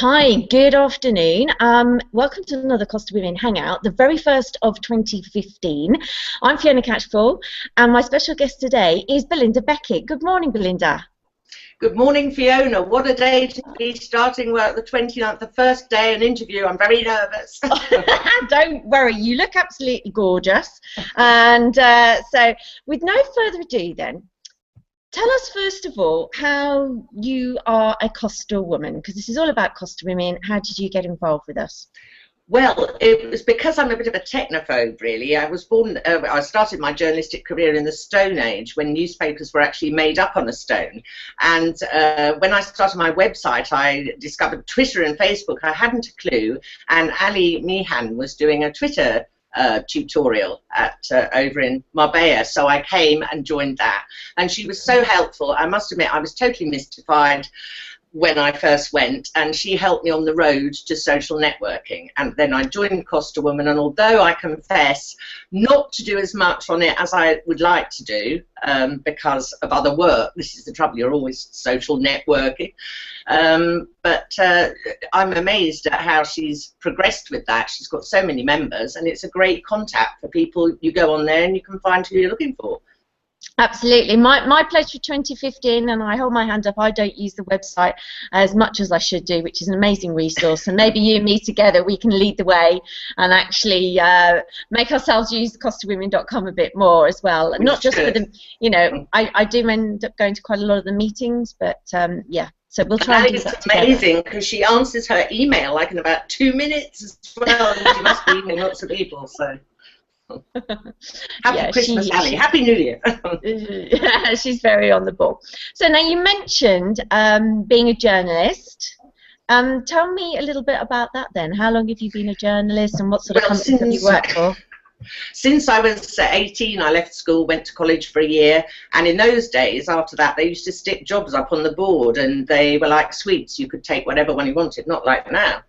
Hi, good afternoon. Welcome to another Costa Women Hangout, the very first of 2015. I'm Fiona Catchpowle, and my special guest today is Belinda Beckett. Good morning, Belinda. Good morning, Fiona. What a day to be starting work the 29th, the first day an interview. I'm very nervous. Don't worry, you look absolutely gorgeous. And so, with no further ado then, tell us first of all how you are a Costa woman, because this is all about Costa women. How did you get involved with us? Well, it was because I'm a bit of a technophobe, really. I was born, I started my journalistic career in the Stone Age when newspapers were actually made up on a stone. And when I started my website, I discovered Twitter and Facebook. I hadn't a clue. And Ali Meehan was doing a Twitter tutorial at over in Marbella, so I came and joined that, and she was so helpful. I must admit I was totally mystified when I first went, and she helped me on the road to social networking. And then I joined Costa Woman, and although I confess not to do as much on it as I would like to do because of other work, this is the trouble, you're always social networking, but I'm amazed at how she's progressed with that. She's got so many members, and it's a great contact for people. You go on there and you can find who you're looking for. Absolutely. My pledge for 2015, and I hold my hand up, I don't use the website as much as I should do, which is an amazing resource, and maybe you and me together we can lead the way and actually make ourselves use costawomen.com a bit more as well. And not just for the, you know, I do end up going to quite a lot of the meetings, but yeah, so we'll try and do that together. Amazing, because she answers her email like in about 2 minutes as well, and she must be emailing lots of people, so. Happy Christmas, Ali. Happy New Year. Yeah, she's very on the ball. So now you mentioned being a journalist. Tell me a little bit about that then. How long have you been a journalist, and what sort of companies have you worked for? Since I was 18, I left school, went to college for a year, and in those days, after that, they used to stick jobs up on the board, and they were like sweets. You could take whatever one you wanted, not like now.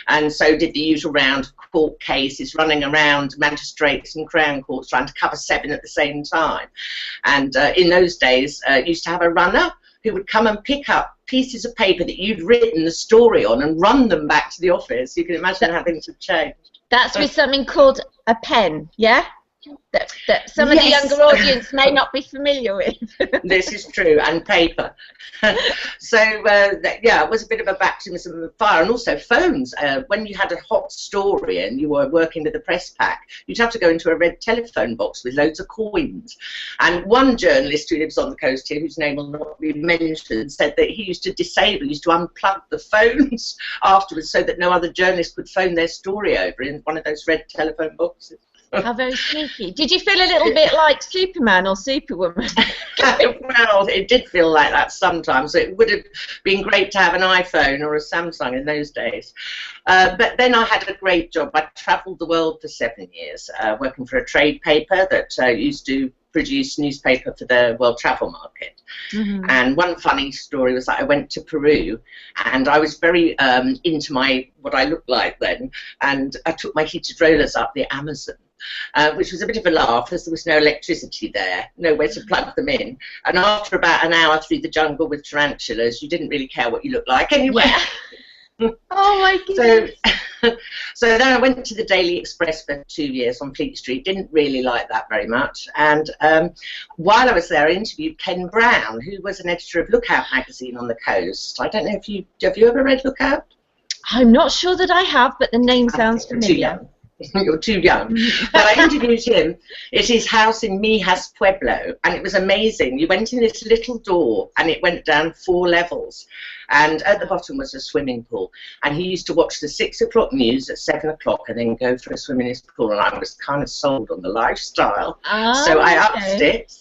And so did the usual round of court cases, running around magistrates and crown courts, trying to cover 7 at the same time. And in those days, used to have a runner who would come and pick up pieces of paper that you'd written the story on and run them back to the office. You can imagine how things have changed. That's with something called a pen, yeah? That some of the younger audience may not be familiar with. This is true, and paper. So, yeah, it was a bit of a baptism of fire, and also phones. When you had a hot story and you were working with a press pack, you'd have to go into a red telephone box with loads of coins. And one journalist who lives on the coast here, whose name will not be mentioned, said that he used to unplug the phones afterwards so that no other journalist could phone their story over in one of those red telephone boxes. How very sneaky. Did you feel a little bit like Superman or Superwoman? Well, it did feel like that sometimes. It would have been great to have an iPhone or a Samsung in those days. But then I had a great job. I travelled the world for 7 years, working for a trade paper that used to produce newspaper for the world travel market. Mm-hmm. And one funny story was that I went to Peru, and I was very into what I looked like then, and I took my heated rollers up the Amazon. Which was a bit of a laugh, as there was no electricity there, nowhere to plug them in. And after about an hour through the jungle with tarantulas, you didn't really care what you looked like anyway. Yeah. Oh my goodness. So then I went to the Daily Express for 2 years on Fleet Street. Didn't really like that very much. And while I was there, I interviewed Ken Brown, who was an editor of Lookout magazine on the coast. I don't know if have you ever read Lookout? I'm not sure that I have, but the name sounds familiar. You're too young. But I interviewed him at his house in Mijas Pueblo, and it was amazing. You went in this little door, and it went down 4 levels, and at the bottom was a swimming pool. And he used to watch the 6 o'clock news at 7 o'clock and then go for a swim in his pool, and I was kind of sold on the lifestyle. So I upped it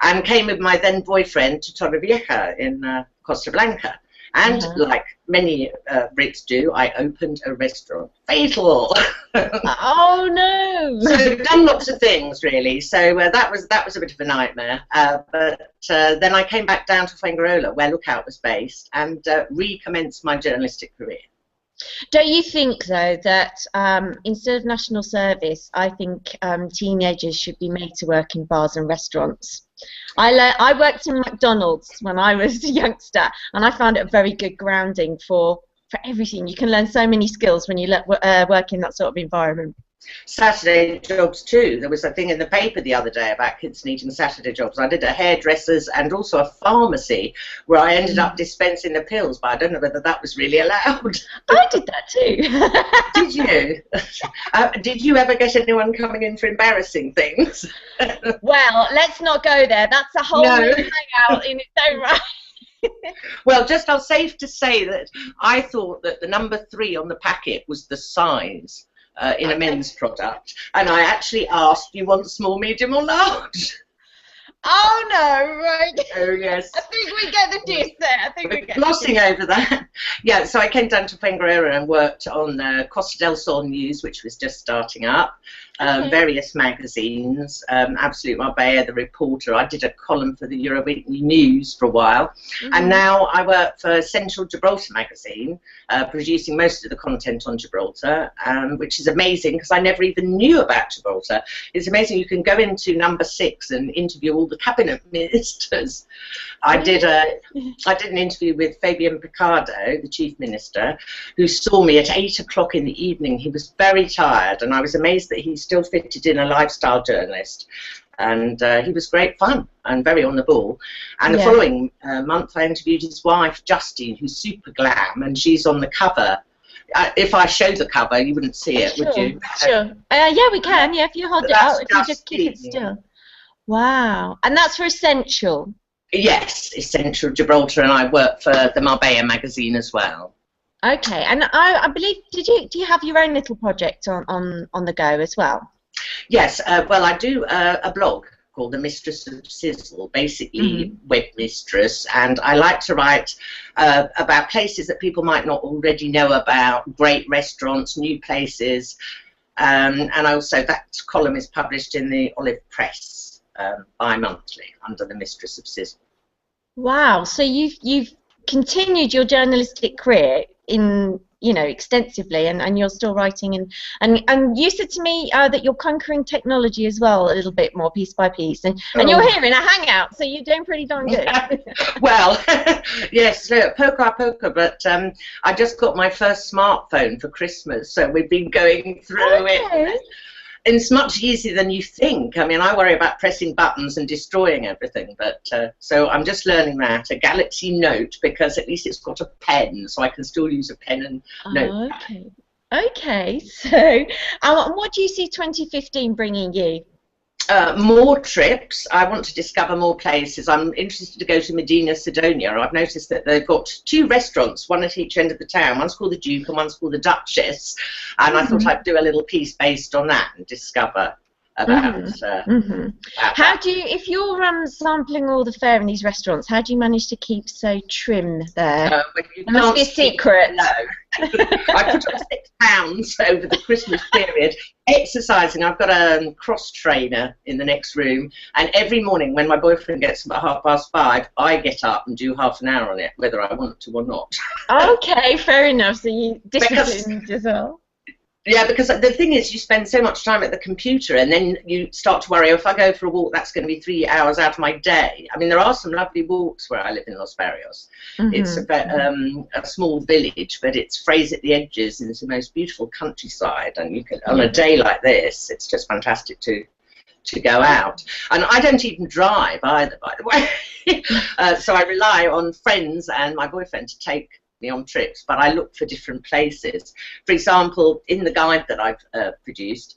and came with my then boyfriend to Torrevieja in Costa Blanca. And like many Brits do, I opened a restaurant. Fatal. Oh no! So we've done lots of things really. So that was a bit of a nightmare. But then I came back down to Fuengirola, where Lookout was based, and recommenced my journalistic career. Don't you think, though, that instead of national service, I think teenagers should be made to work in bars and restaurants? I worked in McDonald's when I was a youngster, and I found it a very good grounding for for everything. You can learn so many skills when you work in that sort of environment. Saturday jobs too. There was a thing in the paper the other day about kids needing Saturday jobs. I did a hairdresser's and also a pharmacy where I ended up dispensing the pills, but I don't know whether that was really allowed. I did that too. Did you? Did you ever get anyone coming in for embarrassing things? Well, let's not go there. That's a whole new hangout in its own right. Well, I'll safe to say that I thought that the number 3 on the packet was the size. In a men's product, and I actually asked, "You want small, medium, or large?" Oh no, right? Oh yes. I think we get the gist there. I think we're glossing over that. Yeah, so I came down to Fuengirola and worked on Costa del Sol News, which was just starting up. Various magazines, Absolute Marbella, The Reporter. I did a column for the Euro Weekly News for a while, and now I work for Central Gibraltar magazine, producing most of the content on Gibraltar, which is amazing because I never even knew about Gibraltar. It's amazing you can go into number 6 and interview all the cabinet ministers. I did an interview with Fabian Picardo, the chief minister, who saw me at 8 o'clock in the evening. He was very tired, and I was amazed that he still fitted in a lifestyle journalist. And he was great fun and very on the ball. And the following month I interviewed his wife, Justine, who's super glam, and she's on the cover. If I show the cover, you wouldn't see it, would you? Sure. Yeah, we can. Yeah, if you hold it out, if you just keep it still. Wow. And that's for Essential. Yes, Essential Gibraltar, and I work for the Marbella magazine as well. Okay, and I believe, do you have your own little project on the go as well? Yes, well, I do a blog called The Mistress of Sizzle, basically web mistress, and I like to write about places that people might not already know about, great restaurants, new places, and also that column is published in the Olive Press bi-monthly under The Mistress of Sizzle. Wow, so you've continued your journalistic career in, extensively, and you're still writing, and you said to me that you're conquering technology as well a little bit more piece by piece, and you're here in a hangout, so you're doing pretty darn good. Well, yes, poker, but I just got my first smartphone for Christmas, so we've been going through it. It's much easier than you think. I mean, I worry about pressing buttons and destroying everything, but so I'm just learning that. A Galaxy Note, because at least it's got a pen, so I can still use a pen and note. Okay, so what do you see 2015 bringing you? More trips. I want to discover more places. I'm interested to go to Medina Sidonia. I've noticed that they've got 2 restaurants, one at each end of the town. One's called the Duke and one's called the Duchess. And I thought I'd do a little piece based on that and discover about how do you, if you're sampling all the fare in these restaurants, how do you manage to keep so trim there? It must be a secret. No. I put on 6 pounds over the Christmas period exercising. I've got a cross trainer in the next room, and every morning when my boyfriend gets about 5:30, I get up and do half an hour on it, whether I want to or not. Okay, fair enough. So you discipline yourself. Yeah, because the thing is, you spend so much time at the computer, and then you start to worry, if I go for a walk, that's going to be 3 hours out of my day. I mean, there are some lovely walks where I live in Los Barrios. It's a small village, but it's phrased at the edges, and it's the most beautiful countryside. And you can, on a day like this, it's just fantastic to go out. And I don't even drive either, by the way. So I rely on friends and my boyfriend to take me on trips, but I look for different places. For example, in the guide that I've produced,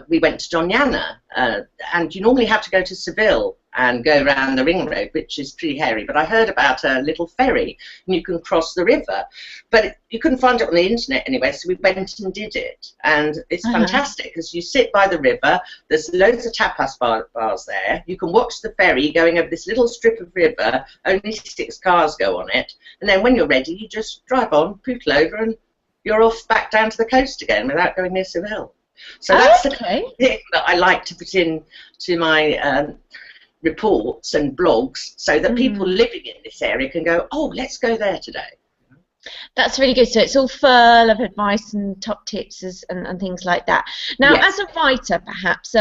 we went to Doñana, and you normally have to go to Seville and go around the ring road, which is pretty hairy, but I heard about a little ferry and you can cross the river, but you couldn't find it on the internet anywhere, so we went and did it, and it's fantastic because you sit by the river, there's loads of tapas bars there, you can watch the ferry going over this little strip of river, only 6 cars go on it, and then when you're ready you just drive on, pootle over, and you're off back down to the coast again without going near Seville. So that's the thing that I like to put in to my reports and blogs, so that people living in this area can go, oh, let's go there today. That's really good. So it's all full of advice and top tips and things like that. Now, as a writer, perhaps,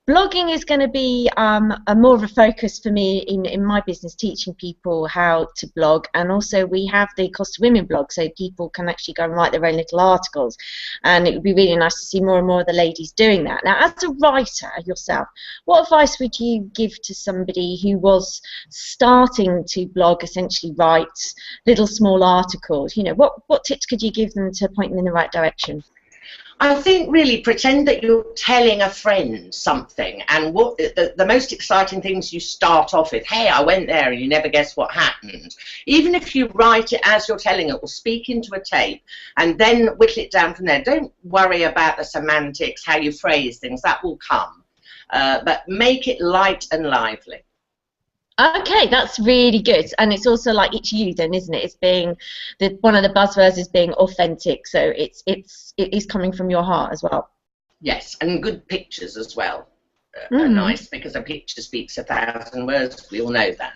Blogging is going to be a more of a focus for me in my business, teaching people how to blog. And also we have the Costa Women blog, so people can actually go and write their own little articles. And it would be really nice to see more and more of the ladies doing that. Now, as a writer yourself, what advice would you give to somebody who was starting to blog, essentially write little small articles? You know, what tips could you give them to point them in the right direction? I think really pretend that you're telling a friend something, and what the most exciting things you start off with, hey, I went there and you never guess what happened. Even if you write it as you're telling it or speak into a tape and then whittle it down from there, don't worry about the semantics, how you phrase things, that will come. But make it light and lively. Okay, that's really good, and it's also like it's you then, isn't it? It's being one of the buzzwords is being authentic, so it is coming from your heart as well. Yes, and good pictures as well are nice, because a picture speaks 1,000 words. We all know that.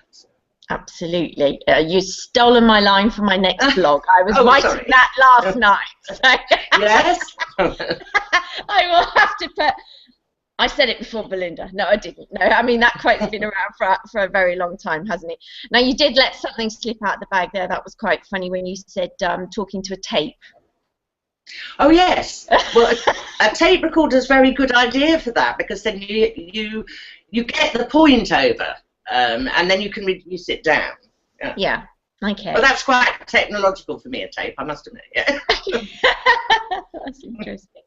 Absolutely, you've stolen my line for my next blog. I was writing that last night. So. Yes. I will have to put. I said it before, Belinda. No, I didn't. No, I mean, that quote's been around for a very long time, hasn't it? Now, you did let something slip out the bag there. That was quite funny when you said talking to a tape. Oh, yes. Well, a tape recorder is a very good idea for that, because then you get the point over, and then you can reduce it down. Yeah. Okay. Well, that's quite technological for me, a tape, I must admit. Yeah. That's interesting.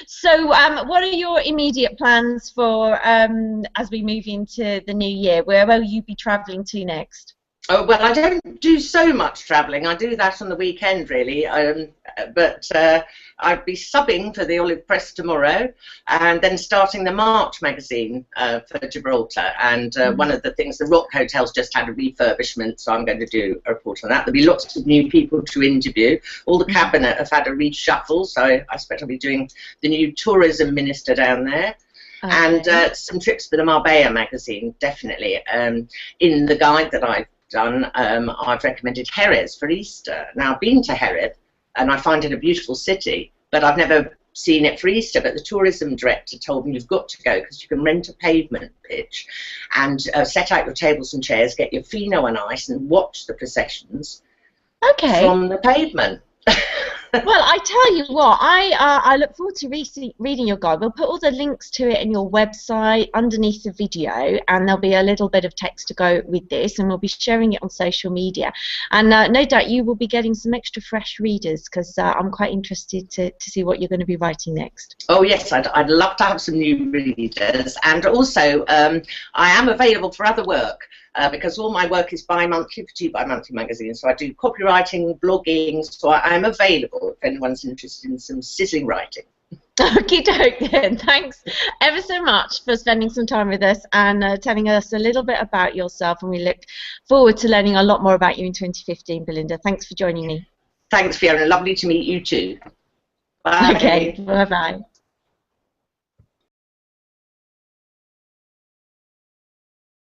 So, what are your immediate plans for as we move into the new year? Where will you be travelling to next? Oh, well, I don't do so much travelling. I do that on the weekend, really. But I'd be subbing for the Olive Press tomorrow, and then starting the March magazine for Gibraltar. And one of the things, the Rock Hotel's just had a refurbishment, so I'm going to do a report on that. There'll be lots of new people to interview. All the cabinet have had a reshuffle, so I expect I'll be doing the new tourism minister down there. Okay. And some trips for the Marbella magazine, definitely. In the guide that I've done, I've recommended Jerez for Easter. Now, I've been to Jerez and I find it a beautiful city, but I've never seen it for Easter. But the tourism director told me you've got to go, because you can rent a pavement pitch and set out your tables and chairs, get your Fino on ice and watch the processions from the pavement. Well, I tell you what, I look forward to reading your guide. We'll put all the links to it in your website underneath the video, and there'll be a little bit of text to go with this, and we'll be sharing it on social media. And no doubt you will be getting some extra fresh readers, because I'm quite interested to see what you're going to be writing next. Oh yes, I'd love to have some new readers, and also I am available for other work. Because all my work is bi-monthly for 2 bi-monthly magazines, so I do copywriting, blogging, so I'm available if anyone's interested in some sizzling writing. Okie doke then. Thanks ever so much for spending some time with us and telling us a little bit about yourself, and we look forward to learning a lot more about you in 2015, Belinda. Thanks for joining me. Thanks, Fiona. Lovely to meet you too. Bye. Okay, bye-bye.